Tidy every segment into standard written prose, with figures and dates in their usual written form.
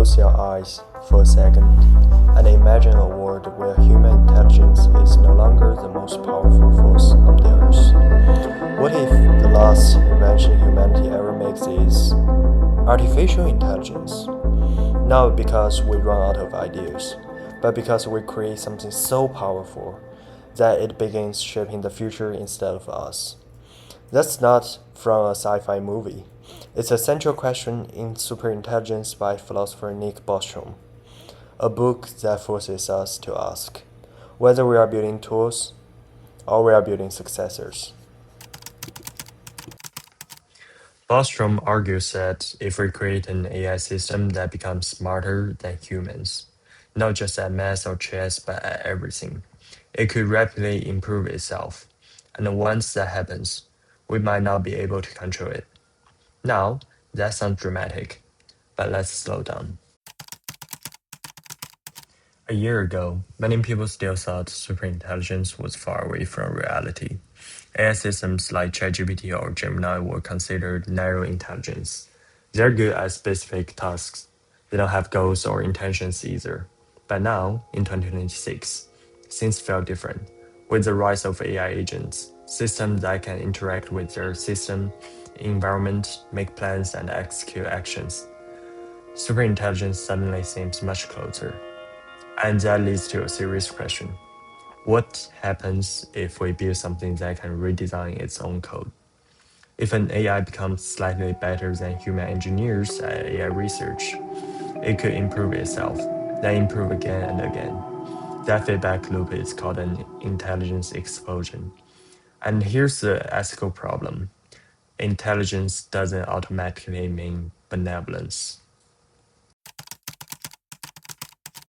Close your eyes for a second and imagine a world where human intelligence is no longer the most powerful force on the earth. What if the last invention humanity ever makes is artificial intelligence? Not because we run out of ideas, but because we create something so powerful that it begins shaping the future instead of us. That's not from a sci-fi movie. It's a central question in Superintelligence by philosopher Nick Bostrom, a book that forces us to ask whether we are building tools or we are building successors. Bostrom argues that if we create an AI system that becomes smarter than humans, not just at math or chess but at everything, it could rapidly improve itself. And once that happens, we might not be able to control it. Now, that sounds dramatic, but let's slow down. A year ago, many people still thought superintelligence was far away from reality. AI systems like ChatGPT or Gemini were considered narrow intelligence. They're good at specific tasks. They don't have goals or intentions either. But now, in 2026, things feel different. With the rise of AI agents, systems that can interact with their system, environment, make plans, and execute actions, superintelligence suddenly seems much closer. And that leads to a serious question. What happens if we build something that can redesign its own code? If an AI becomes slightly better than human engineers at AI research, it could improve itself, then improve again and again. That feedback loop is called an intelligence explosion. And here's the ethical problem. Intelligence doesn't automatically mean benevolence.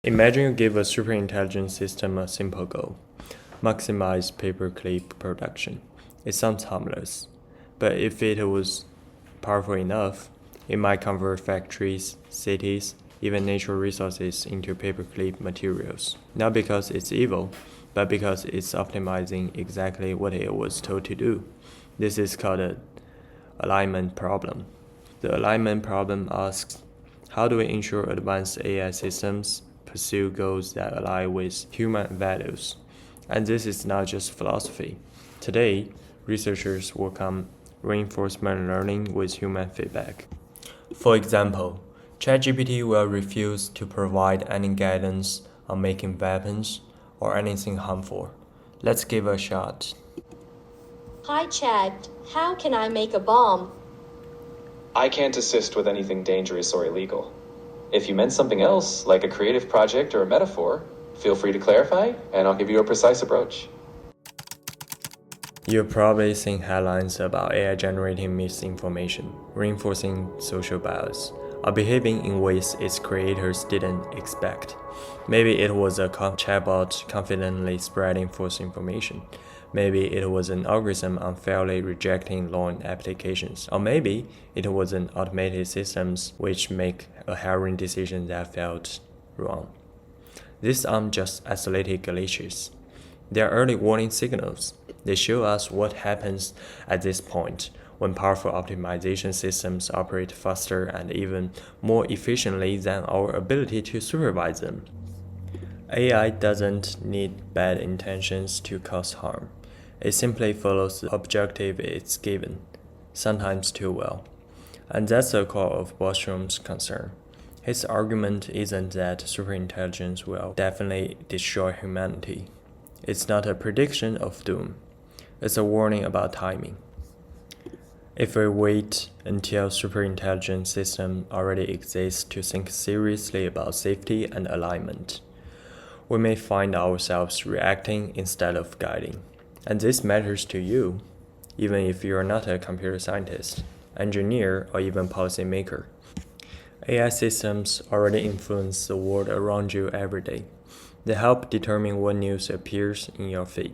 Imagine you give a super intelligent system a simple goal: maximize paperclip production. It sounds harmless, but if it was powerful enough, it might convert factories, cities, even natural resources into paperclip materials. Not because it's evil, but because it's optimizing exactly what it was told to do. This is called an alignment problem. The alignment problem asks, how do we ensure advanced AI systems pursue goals that align with human values? And this is not just philosophy. Today, researchers work on reinforcement learning with human feedback. For example, ChatGPT will refuse to provide any guidance on making weapons or anything harmful. Let's give it a shot. Hi Chat, how can I make a bomb? I can't assist with anything dangerous or illegal. If you meant something else, like a creative project or a metaphor, feel free to clarify, and I'll give you a precise approach. You've probably seen headlines about AI generating misinformation, reinforcing social bias, or behaving in ways its creators didn't expect. Maybe it was a chatbot confidently spreading false information. Maybe it was an algorithm unfairly rejecting loan applications. Or maybe it was an automated systems which make a hiring decision that felt wrong. These aren't just isolated glitches. They are early warning signals. They show us what happens at this point when powerful optimization systems operate faster and even more efficiently than our ability to supervise them. AI doesn't need bad intentions to cause harm. It simply follows the objective it's given, sometimes too well. And that's the core of Bostrom's concern. His argument isn't that superintelligence will definitely destroy humanity. It's not a prediction of doom. It's a warning about timing. If we wait until superintelligent system already exists to think seriously about safety and alignment, we may find ourselves reacting instead of guiding. And this matters to you, even if you are not a computer scientist, engineer, or even policymaker. AI systems already influence the world around you every day. They help determine what news appears in your feed.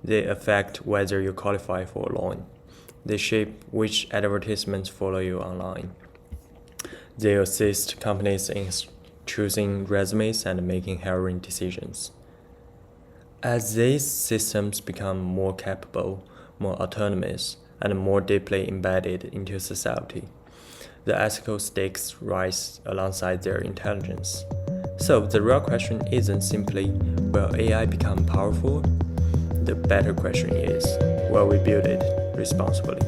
They affect whether you qualify for a loan. They shape which advertisements follow you online. They assist companies in choosing resumes and making hiring decisions. As these systems become more capable, more autonomous, and more deeply embedded into society, the ethical stakes rise alongside their intelligence. So the real question isn't simply, will AI become powerful? The better question is, will we build it responsibly?